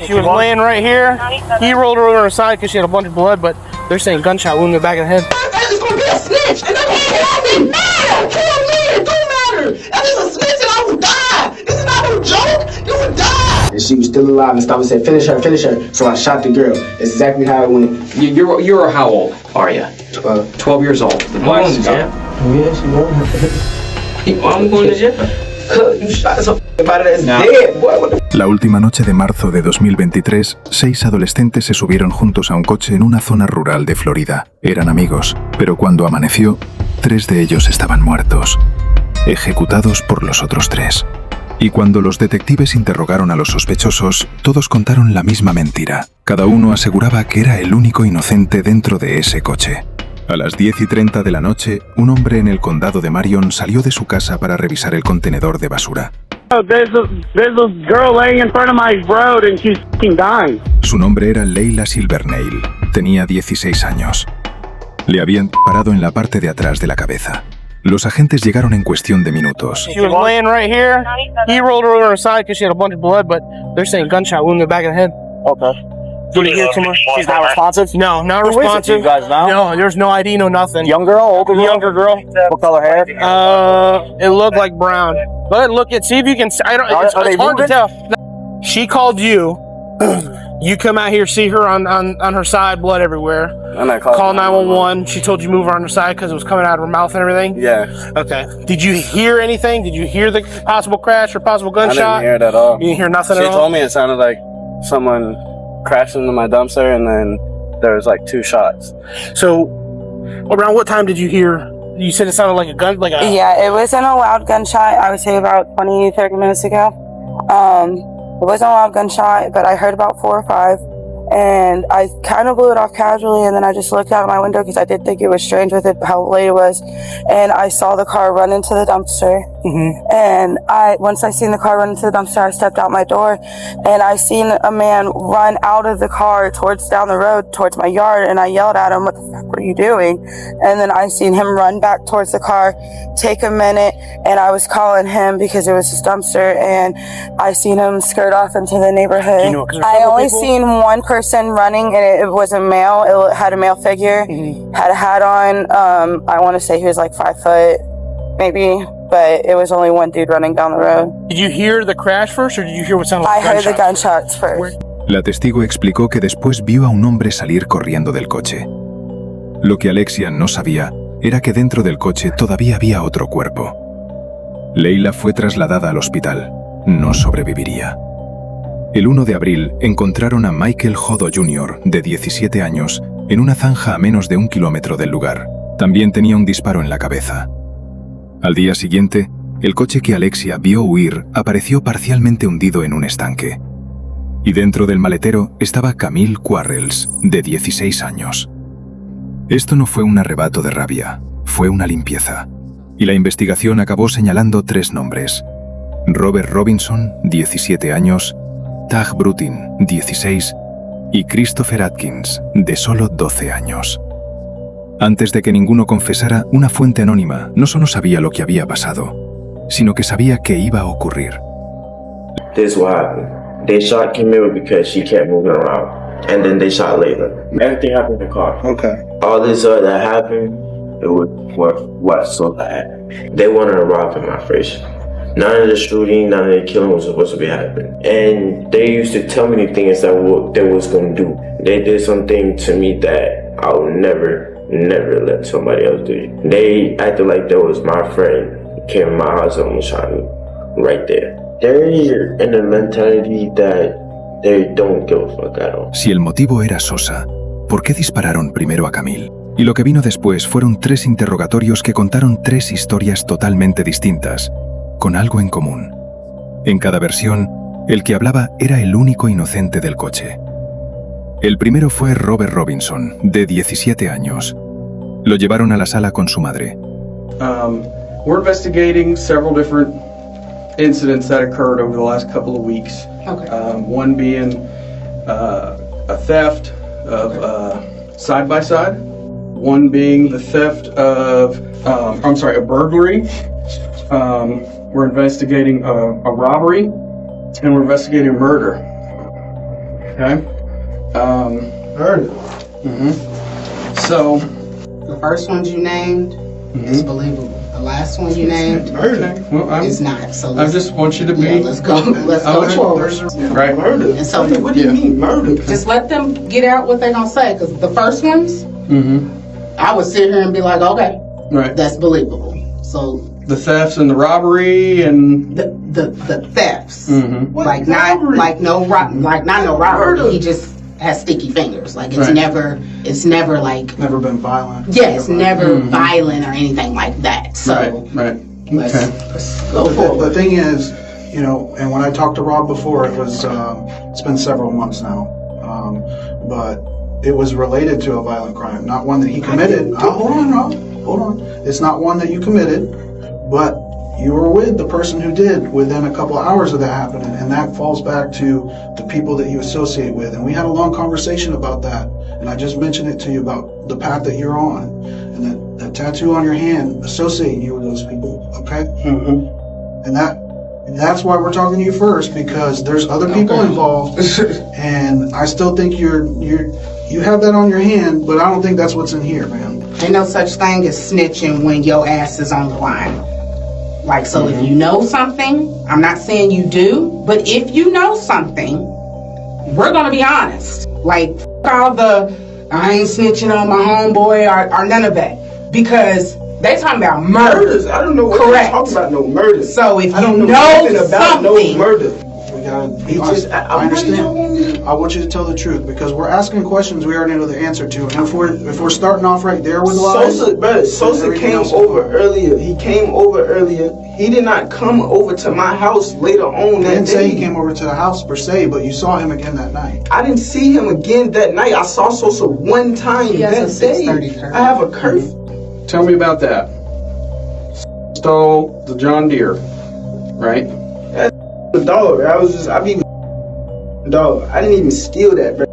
She was laying right here. He rolled her over her side because she had a bunch of blood, but they're saying gunshot wound in the back of the head. That is gonna be a snitch, and I'm gonna be mad. Kill me, it don't matter. That is a snitch, and I will die. This is not no joke. You would die. And she was still alive, and Gustavo said, "Finish her, finish her." So I shot the girl. It's exactly how it went. You're how old are you? 12 years old. The black is Yeah, she won. I'm going to jail. You shot somebody that's dead, boy. What the La última noche de marzo de 2023, 6 adolescentes se subieron juntos a un coche en una zona rural de Florida. Eran amigos, pero cuando amaneció, 3 de ellos estaban muertos, ejecutados por los otros 3. Y cuando los detectives interrogaron a los sospechosos, todos contaron la misma mentira. Cada uno aseguraba que era el único inocente dentro de ese coche. A las 10:30 de la noche, un hombre en el condado de Marion salió de su casa para revisar el contenedor de basura. There's a girl laying in front of my road and she's fucking dying. Su nombre era Layla Silvernail. Tenía 16 años. Le habían disparado en la parte de atrás de la cabeza. Los agentes llegaron en cuestión de minutos. She was laying right here. He rolled her over her side because she had a bunch of blood, but they're saying gunshot wound in the back of the head. Okay. Did you hear too much? She's not responsive? No, not Who is it? responsive. Do you guys know? No, there's no ID, no nothing. Young girl, older girl? Younger girl. What color hair? It looked like brown. But look at, see if you can. I don't. It's Are they hard to moving? tell. She called you. You come out here, see her on her side, blood everywhere. And I Call 911. She told you move her on her side because it was coming out of her mouth and everything. Yeah. Okay. Did you hear anything? Did you hear the possible crash or possible I gunshot? didn't hear it at all. You didn't hear nothing She at all? told me it sounded like someone crashed into my dumpster and then there was like 2 shots. So, around what time did you hear? You said it sounded like a gun, like a. Yeah, it wasn't a loud gunshot. I would say about 20, 30 minutes ago. It wasn't a loud gunshot, but I heard about 4 or 5. And I kind of blew it off casually, and then I just looked out of my window because I did think it was strange with it, how late it was. And I saw the car run into the dumpster. Mm-hmm. And once I seen the car run into the dumpster, I stepped out my door, and I seen a man run out of the car down the road towards my yard, and I yelled at him, "What the fuck were you doing?" And then I seen him run back towards the car, take a minute, and I was calling him because it was his dumpster, and I seen him skirt off into the neighborhood. You know, 'cause there's I several only people- seen one person running, and it was a male. It had a male figure, had a hat on. I want to say he was like 5 foot, maybe, but it was only one dude running down the road. Did you hear the crash first, or did you hear what sounded I like heard the gunshots? gunshots first. La testigo explicó que después vio a un hombre salir corriendo del coche. Lo que Alexia no sabía era que dentro del coche todavía había otro cuerpo. Layla fue trasladada al hospital. No sobreviviría. El 1 de abril encontraron a Michael Hodo Jr, de 17 años, en una zanja a menos de 1 kilómetro del lugar. También tenía un disparo en la cabeza. Al día siguiente, el coche que Alexia vio huir apareció parcialmente hundido en un estanque. Y dentro del maletero estaba Camille Quarles, de 16 años. Esto no fue un arrebato de rabia, fue una limpieza. Y la investigación acabó señalando 3 nombres: Robert Robinson, 17 años, Tag Brutin, 16, y Christopher Atkins, de solo 12 años. Antes de que ninguno confesara, una fuente anónima no solo sabía lo que había pasado, sino que sabía que iba a ocurrir. This is what happened. They shot Camille because she kept moving around, and then they shot Layla. Everything happened in the car. Okay. All this that happened, it was what so bad. They wanted to rob him at first. None of the shooting, none of the killing was supposed to be happening. And they used to tell me the things that what they was gonna do. They did something to me that I would never let somebody else do it. They acted like they was my friend. Came in my house and almost shot me right there. They're in a mentality that they don't give a fuck at all. Si el motivo era Sosa, ¿por qué dispararon primero a Camille? Y lo que vino después fueron 3 interrogatorios que contaron 3 historias totalmente distintas, con algo en común. En cada versión, el que hablaba era el único inocente del coche. El primero fue Robert Robinson, de 17 años. Lo llevaron a la sala con su madre. We're investigating several different incidents that occurred over the last couple of weeks. Okay. One being a theft of side-by-side. One being the theft of, a burglary. We're investigating a robbery, and we're investigating a murder. Okay. Murder. So, The first ones you named is believable. The last one you named well, is not. So I just want you to be. yeah, let's go. Let's go forward. Right. Murder. And so What do you mean murder? just let them get out what they're gonna say. Because the first ones, I would sit here and be like, okay, Right. that's believable. So The thefts and the robbery and. the thefts, What like not robbery? like no robbery. He just has sticky fingers. Like it's Right. never like Never been violent. it's never violent or anything like that. So Right. let's, Okay. let's go The forward. thing is, you know, and when I talked to Rob before, it was, it's been several months now, but it was related to a violent crime, not one that he committed. Hold on, Rob, hold on. It's not one that you committed, but you were with the person who did within a couple of hours of that happening, and that falls back to the people that you associate with. And we had a long conversation about that, and I just mentioned it to you about the path that you're on, and that tattoo on your hand associating you with those people, okay? And that's why we're talking to you first, because there's other people involved, and I still think you have that on your hand, but I don't think that's what's in here, man. Ain't no such thing as snitching when your ass is on the line. Like, so if you know something, I'm not saying you do, but if you know something, we're gonna be honest. Like, all the, I ain't snitching on my homeboy or none of that. Because they talking about murders. Murders. I don't know what Correct. you're talking about. No murders. So if I don't you know know nothing about something, no murder. We gotta be He honest. just- I understand. I want you to tell the truth, because we're asking questions we already know the answer to, and if we're starting off right there with lies, Sosa everything came else over will- earlier. He came over earlier. He did not come over to my house later on I that didn't say day. he came over to the house per se, but you saw him again that night. I didn't see him again that night. I saw Sosa one time He has that a 6:30 day. curfew. I have a curfew. Tell me about that. Stole the John Deere, right? The dog. I be dog. I didn't even steal that, bro.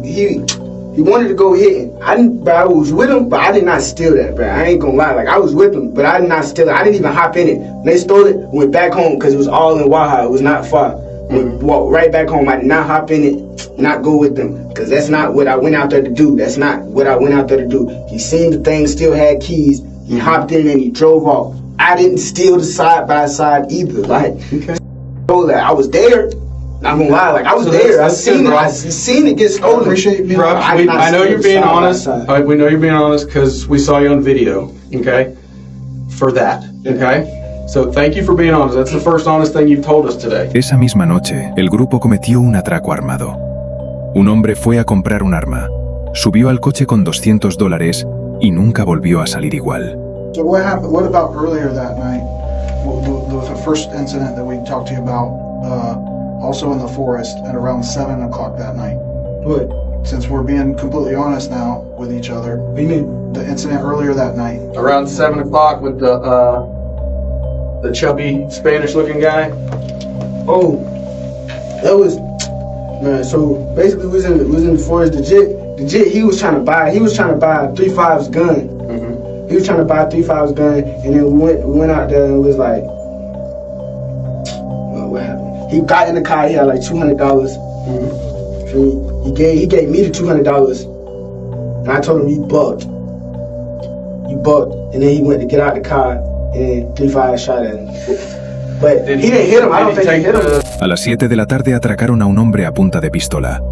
He wanted to go hit him. I was with him, but I did not steal that, bro. I ain't gonna lie. Like, I was with him, but I did not steal it. I didn't even hop in it. When they stole it, went back home because it was all in Waha. It was not far. Walked right back home. I did not hop in it, not go with them, because that's not what I went out there to do. That's not what I went out there to do. He seen the thing still had keys. He hopped in and he drove off. I didn't steal the side by side either. Like, I was there. Not gonna lie, like I was there. I seen it. I seen it get stolen. Appreciate me. Rob, I did not I know steal you're being side by honest. side. We know you're being honest because we saw you on video. Okay, for that. Okay, so thank you for being honest. That's the first honest thing you've told us today. Esa misma noche, el grupo cometió un atraco armado. Un hombre fue a comprar un arma, subió al coche con $200 y nunca volvió a salir igual. So what happened? What about earlier that night? The first incident that we talked to you about, also in the forest at around 7 o'clock that night. What? Since we're being completely honest now with each other, What do you mean? the incident earlier that night. Around 7 o'clock with the chubby Spanish-looking guy. Oh, that was man. So basically, we was in the forest. The jit. He was trying to buy 3-5's gun. He was trying to buy 3-5's gun, and then we went out there and it was like, what happened? He got in the car. He had like $200. He gave me the $200, and I told him you bugged. And then he went to get out the car, and 3-5 shot at him. But he didn't hit him. I don't think he hit him. A las 7 de la tarde atracaron a un hombre a punta de pistola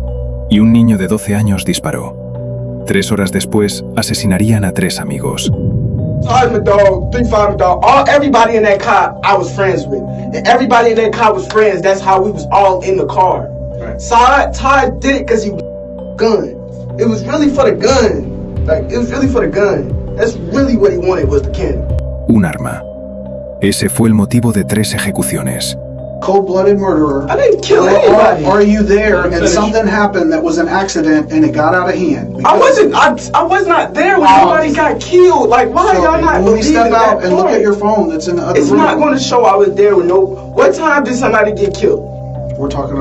y un niño de 12 años disparó. 3 horas después, asesinarían a 3 amigos. Todd, my dog, 3-5 dog. Everybody in that car I was friends with. And everybody in that car was friends. That's how we was all in the car. Right. Todd did it because he gun. It was really for the gun. Like, it was really for the gun. That's really what he wanted was the cannon. Un arma. Ese fue el motivo de 3 ejecuciones. Cold-blooded murderer. I didn't kill anybody. Or are you there and something happened that was an accident and it got out of hand? I was not there when nobody got killed. Like, why So y'all not when we step believing out that and look part? at your phone that's in the other It's room, not going to show I was there with no. What time did somebody get killed? we're talking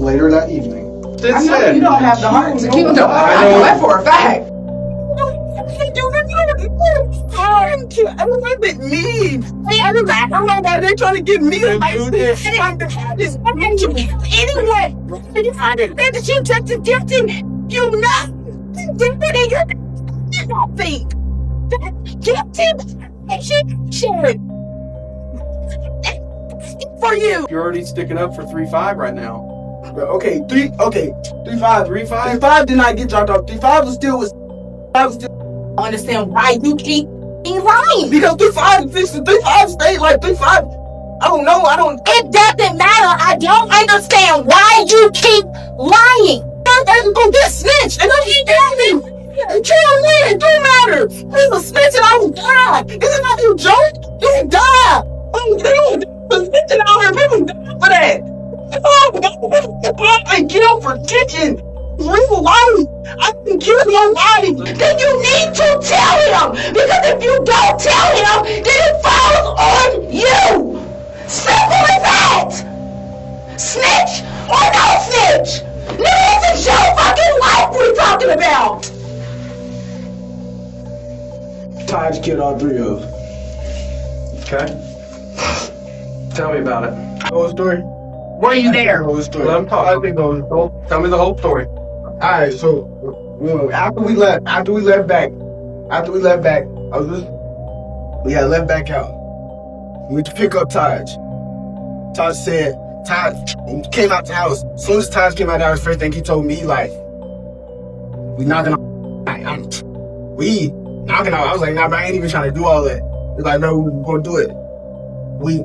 later that evening. I know you don't have the heart to kill nobody. I know that for a fact. I'm a little bit mean. Hey, I'm not bad. They're trying to get me like this. This anyway. Understand that you took the gifting. You know. You don't think. Gifting. Shit. For you. You're already sticking up for 3-5 right now. Okay, 3-5 did not get dropped off. 3-5 was still. I understand why you keep being lying. Because 3-5 stayed like 3-5. I don't know. It doesn't matter. I don't understand why you keep lying. I'm gonna get snitched, and then he got me. Kill me. It don't matter. He's a snitch, and I will die. Isn't that a joke? You will die. Oh, dude, the snitching out here, people die for that. Oh, I killed for kitchen. Real life. I can kill nobody. Then you need to tell him. Because if you don't tell him, then it falls on you. Simple as that. Snitch or no snitch. This is your fucking life we're talking about. Taj killed all 3 of them. Okay. Tell me about it. Whole story? Were you there? Whole story. Let him talk. I think Tell me the whole story. Alright, so after we left back, we had left back out. We went to pick up Taj. Taj came out the house. As soon as Taj came out the house, first thing he told me, like, we knocking on. We knocking on. I was like, nah, bro, I ain't even trying to do all that. He's like, no, we're gonna do it. We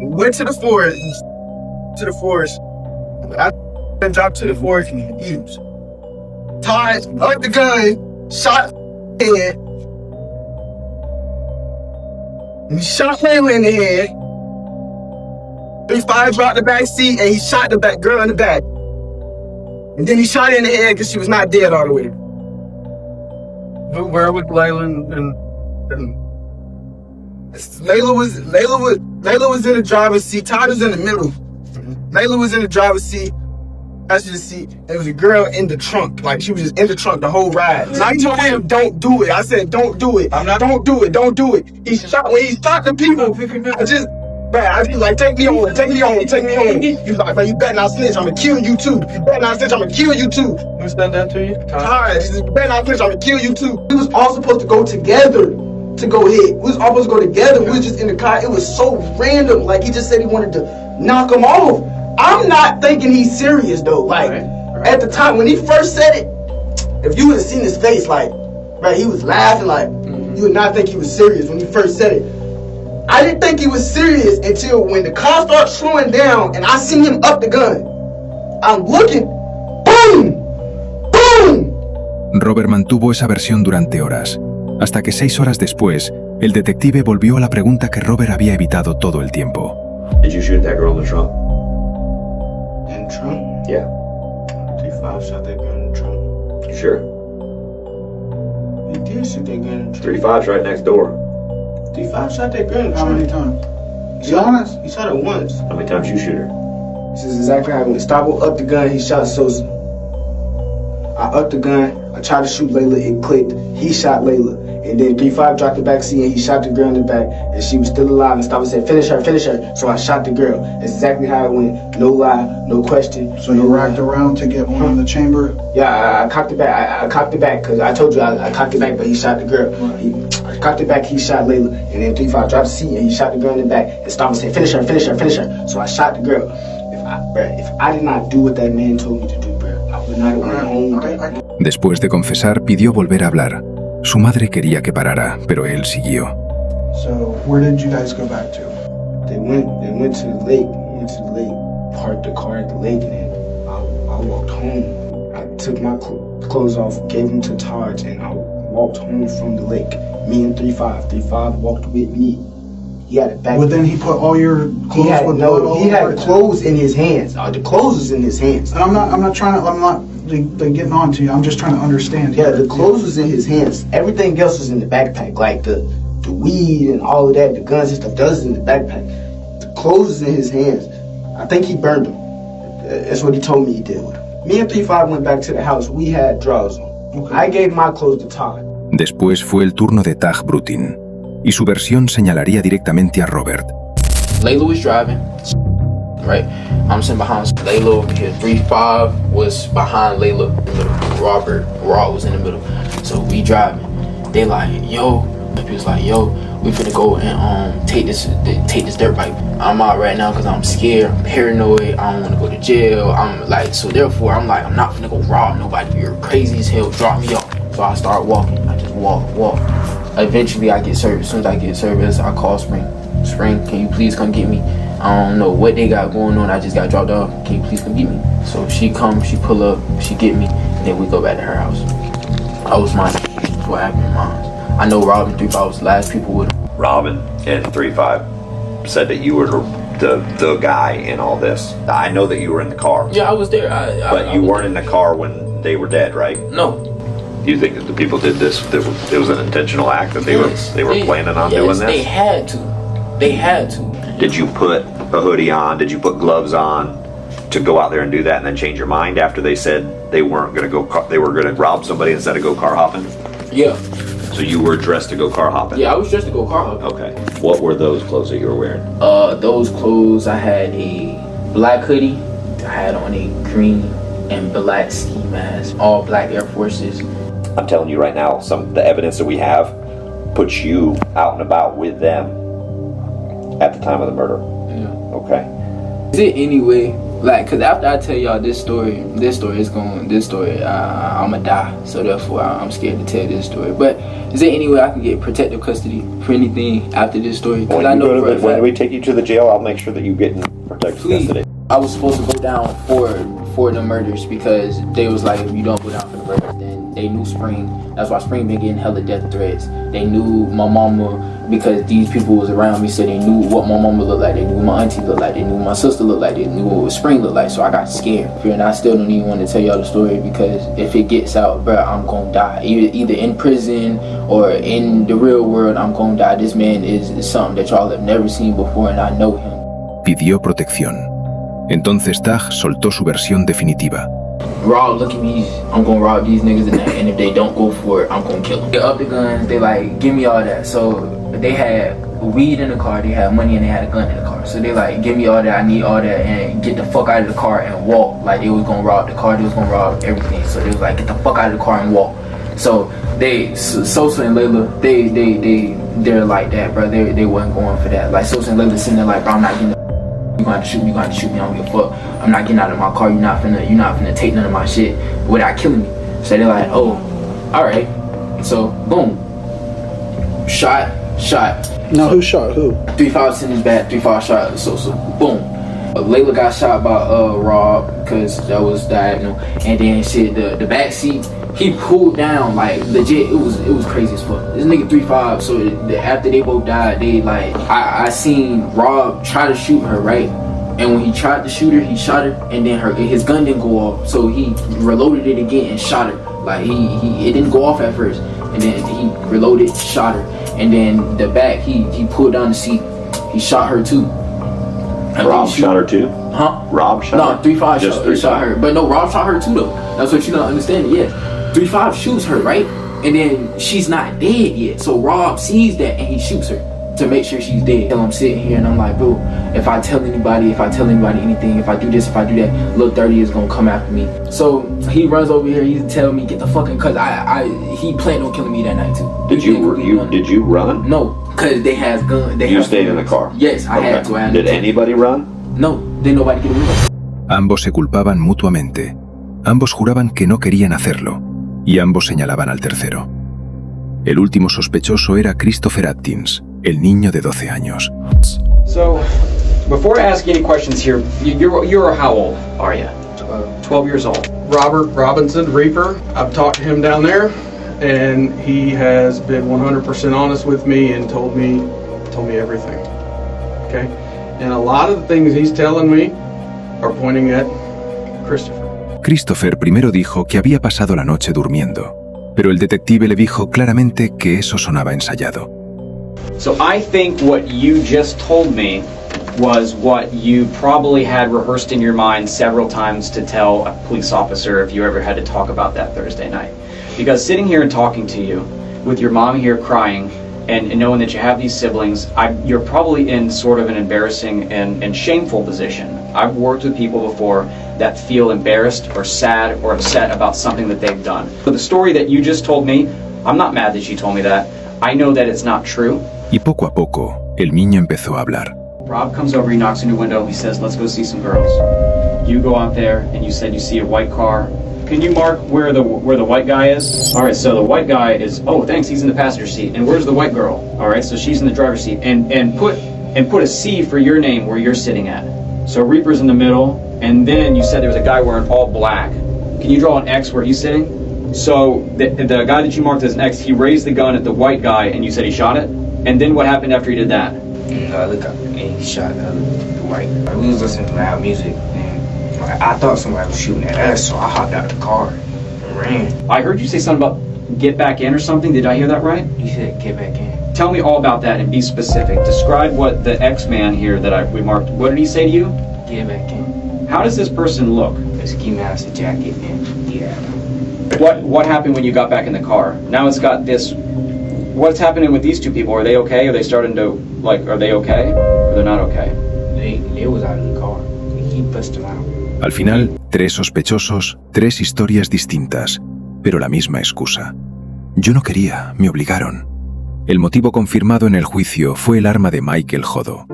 went to the forest. I dropped to the forest and used. Taj up the gun, shot head. He shot Layla in the head. 3-5 dropped the back seat and he shot the back girl in the back. And then he shot her in the head because she was not dead all the way. But where was Layla and Layla was in the driver's seat. Todd was in the middle. Layla was in the driver's seat. Passenger seat. There was a girl in the trunk. Like, she was just in the trunk the whole ride. And I told him, don't do it. I said, don't do it. Don't do it. When he shot the people, I just like, take me home. He was like, man, you better not snitch. I'm gonna kill you too. You better not snitch. I'm gonna kill you too. who's done that to you? Alright, you better not snitch. I'm gonna kill you too. We was all supposed to go together to go hit. We was all supposed to go together. We was just in the car. It was so random. Like, he just said he wanted to knock him off. I'm not thinking he's serious though. Like, at the time when he first said it, if you would have seen his face, like, right, he was laughing. Like, you would not think he was serious when he first said it. I didn't think he was serious until when the car started slowing down and I seen him up the gun. I'm looking, boom, boom. Robert mantuvo esa versión durante horas, hasta que 6 horas después, el detective volvió a la pregunta que Robert había evitado todo el tiempo. Did you shoot that girl in the trunk? In the trunk? Yeah. 3-5 shot that gun in the trunk. You sure? He did shoot that gun in the trunk. 3-5's right next door. 3-5 shot that gun in the How trunk. many times? Be honest. He shot it once. How many times you shoot her? This is exactly how it went. Stavo up the gun, he shot Sosa. I upped the gun, I tried to shoot Layla, it clicked, he shot Layla. And then 3-5 dropped the back seat and he shot the girl in the back. And she was still alive and Stavo said, finish her. So I shot the girl. That's exactly how it went. No lie, no question. So you racked around to get one in the chamber? Yeah, I cocked it back. I cocked it back because I told you I cocked it back, but he shot the girl. I cocked it back, he shot Layla. And then 3-5 dropped the seat and he shot the girl in the back. And Stavo said, finish her. So I shot the girl. If I did not do what that man told me to do, bro, I would not have went home. Después de confesar, pidió volver a hablar. Su madre quería que parara, pero él siguió. So where did you guys go back to? They went to the lake. Parked the car at the lake, and then I walked home. I took my clothes off, gave them to Taj, and I walked home from the lake. Me and 3-5. 3-5 walked with me. He had it back. But then he put all your clothes with blood all over it? He had clothes in his hands. The clothes was in his hands. And I'm not getting on to you. I'm just trying to understand. Yeah, the clothes was in his hands. Everything else was in the backpack, like the weed and all of that, the guns and stuff. That was in the backpack. The clothes was in his hands. I think he burned them. That's what he told me he did with them. Me and 3-5 went back to the house. We had drawers on. Okay. I gave my clothes to Todd. Después fue el turno de Taj Brutin. y su versión señalaría directamente a Robert. Layla was driving, right? I'm sitting behind Layla over here. 3-5 was behind Layla. Rob was in the middle. So we driving. They like, yo. He was like, yo, we finna go and take this dirt bike. I'm out right now because I'm scared, I'm paranoid, I don't want to go to jail. I'm like, so therefore I'm like, I'm not finna go rob nobody. You're crazy as hell. Drop me off. So I start walking. I just walk. Eventually I get service. As soon as I get service, I call Spring. Spring, can you please come get me? I don't know what they got going on. I just got dropped off. Can you please come get me? So she come, she pull up, she get me, and then we go back to her house. That was my what happened in mine. I know Rob and 3-5 was the last people with him. Robin and 3-5 said that you were the guy in all this. I know that you were in the car. Yeah, I was there. But you weren't in the car when they were dead, right? No. Do you think that the people did this? That it was an intentional act that they were planning on doing this? They had to. They had to. Did you put a hoodie on? Did you put gloves on to go out there and do that, and then change your mind after they said they weren't going to go? They were going to rob somebody instead of go car hopping. Yeah. So you were dressed to go car hopping? Yeah, I was dressed to go car hopping. Okay. What were those clothes that you were wearing? Those clothes, I had a black hoodie. I had on a green and black ski mask. All black Air Forces. I'm telling you right now, the evidence that we have puts you out and about with them at the time of the murder. Yeah. Okay. Is it anyway? Like, cause after I tell y'all this story, I'ma die. So therefore, I'm scared to tell this story. But is there any way I can get protective custody for anything after this story? Cause I know for a fact, when we take you to the jail, I'll make sure that you get in protective custody. I was supposed to go down for the murders because they was like, if you don't go down for the murders, then they knew Spring. That's why Spring been getting hella death threats. They knew my mama because these people was around me, so they knew what my mama looked like. They knew what my auntie looked like. They knew what my sister looked like. They knew what Spring looked like. So I got scared. And I still don't even want to tell y'all the story because if it gets out, bro, I'm gonna die. Either in prison or in the real world, I'm gonna die. This man is something that y'all have never seen before, and I know him. Pidió protección. Entonces Taj soltó su versión definitiva. Rob, look at me, I'm gonna rob these niggas and if they don't go for it, I'm gonna kill them. They up the guns, they like, give me all that. So they had weed in the car, they had money, and they had a gun in the car. So they like, give me all that, I need all that, and get the fuck out of the car and walk. Like they was gonna rob the car, they was gonna rob everything. So they was like, get the fuck out of the car and walk. So Sosa and Layla, they're like that, bro. They wasn't going for that. Like Sosa and Layla sitting there like, bro, I'm not getting you gonna have to shoot me, I don't give a fuck. I'm not getting out of my car, you're not finna take none of my shit without killing me. So they're like, oh, alright. So boom. Shot. Now who shot who? 3-5 sent his back, 3-5 shot Sosa. Boom. Layla got shot by Rob because that was diagonal. And then shit, the back seat, he pulled down like legit. It was crazy as fuck. This nigga 3-5. So after they both died, they like I seen Rob try to shoot her, right? And when he tried to shoot her, he shot her, and then his gun didn't go off. So he reloaded it again and shot her. Like it didn't go off at first, and then he reloaded, shot her, and then the back he pulled down the seat. He shot her too. Rob shot her too? Huh? Rob shot her? No, 3-5 shot her. But no, Rob shot her too though. That's what you don't understand. Yeah. 3-5 shoots her, right? And then she's not dead yet. So Rob sees that and he shoots her to make sure she's dead. I'm sitting here and I'm like, bro, if I tell anybody anything, if I do this, if I do that, Lil 30 is gonna come after me. So he runs over here, he's telling me, get the fucking, cause he planned on killing me that night too. Did you run? No, cause they has guns. You stayed in the car? Yes, I had to. Did anybody run? No, didn't nobody get away. Ambos se culpaban mutuamente. Ambos juraban que no querían hacerlo. Y ambos señalaban al tercero. El último sospechoso era Christopher Atkins, el niño de 12 años. So, before I ask you any questions here, you're how old are you? 12 years old. Robert Robinson, Reaper. I've talked to him down there, and he has been 100% honest with me and told me everything. Okay, and a lot of the things he's telling me are pointing at Christopher. Christopher primero dijo que había pasado la noche durmiendo, pero el detective le dijo claramente que eso sonaba ensayado. So I think what you just told me was what you probably had rehearsed in your mind several times to tell a police officer if you ever had to talk about that Thursday night. Because sitting here and talking to you, with your mom here crying, and knowing that you have these siblings, you're probably in sort of an embarrassing and shameful position. I've worked with people before that feel embarrassed or sad or upset about something that they've done. So the story that you just told me, I'm not mad that you told me that. I know that it's not true. Y poco a poco, el niño empezó a hablar. Rob comes over, he knocks on your window, he says, let's go see some girls. You go out there and you said you see a white car. Can you mark where the white guy is? All right, so the white guy is, oh, thanks, he's in the passenger seat. And where's the white girl? All right, so she's in the driver's seat. And put a C for your name where you're sitting at. So Reaper's in the middle, and then you said there was a guy wearing all black. Can you draw an X where he's sitting? So the guy that you marked as an X, he raised the gun at the white guy, and you said he shot it? And then what happened after he did that? I look up and he shot the white. We was listening to loud music, and I thought somebody was shooting at us, so I hopped out of the car and ran. I heard you say something about get back in or something. Did I hear that right? You said get back in. Tell me all about that and be specific. Describe what the X-man here that we marked, what did he say to you? Get back in. How does this person look? A ski mask, a jacket, and yeah. What happened when you got back in the car? Now it's got this. What's happening with these two people? Are they okay? Are they starting to, are they okay? Or they're not okay? They was out of the car. He pushed them out. Al final, 3 sospechosos, 3 historias distintas, pero la misma excusa. Yo no quería, me obligaron. El motivo confirmado en el juicio fue el arma de Michael Hodo.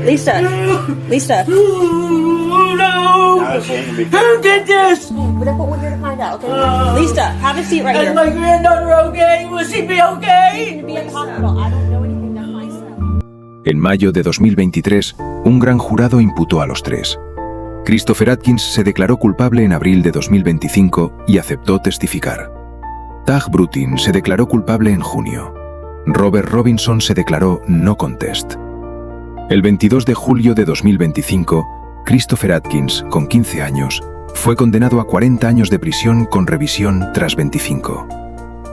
Lisa. Oh no! Who did this? That's what we're here to find out, okay? Lisa, have a seat right here. Is my granddaughter okay? Will she be okay? To be in the hospital. I don't know anything about myself. En mayo de 2023, un gran jurado imputó a los 3. Christopher Atkins se declaró culpable en abril de 2025 y aceptó testificar. Tag Brutin se declaró culpable en junio. Robert Robinson se declaró no contest. El 22 de julio de 2025, Christopher Atkins, con 15 años, fue condenado a 40 años de prisión con revisión tras 25.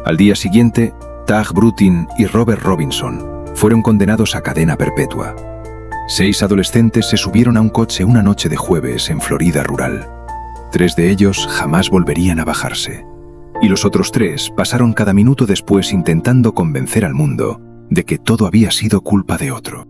Al día siguiente, Tag Brutin y Robert Robinson fueron condenados a cadena perpetua. 6 adolescentes se subieron a un coche una noche de jueves en Florida rural. 3 de ellos jamás volverían a bajarse. Y los otros 3 pasaron cada minuto después intentando convencer al mundo de que todo había sido culpa de otro.